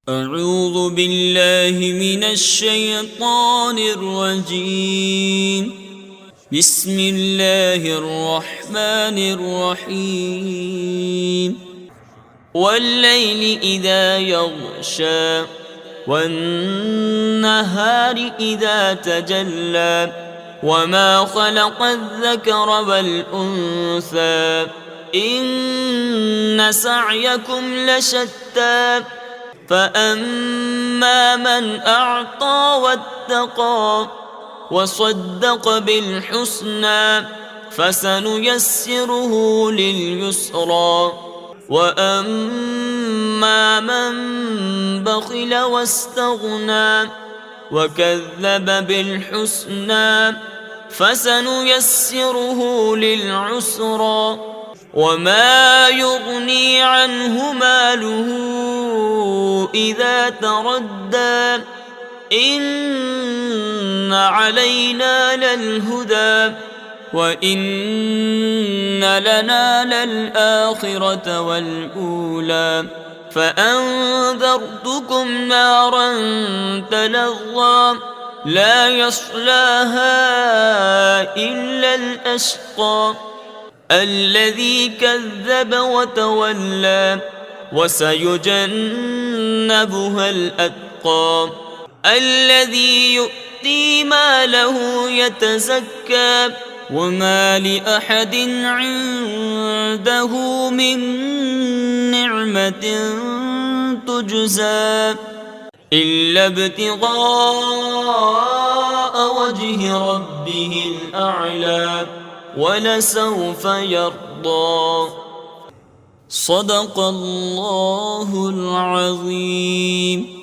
أعوذ بالله من الشيطان الرجيم. بسم الله الرحمن الرحيم. والليل إذا يغشى والنهار إذا تجلى وما خلق الذكر والأنثى إن سعيكم لشتى فأما من أعطى واتقى وصدق بالحسنى فسنيسره لليسرى وأما من بخل واستغنى وكذب بالحسنى فسنيسره للعسرى وما يغني عنه ماله إذا تردى إن علينا للهدى وإن لنا للآخرة والأولى فأنذرتكم نارا تلظى لا يصلاها إلا الأشقى الذي كذب وتولى وسيجنبها الأتقى الذي يؤتي ماله يتزكى وما لأحد عنده من نعمة تجزى إلا ابتغاء وجه ربه الأعلى ولسوف يرضى. صدق الله العظيم.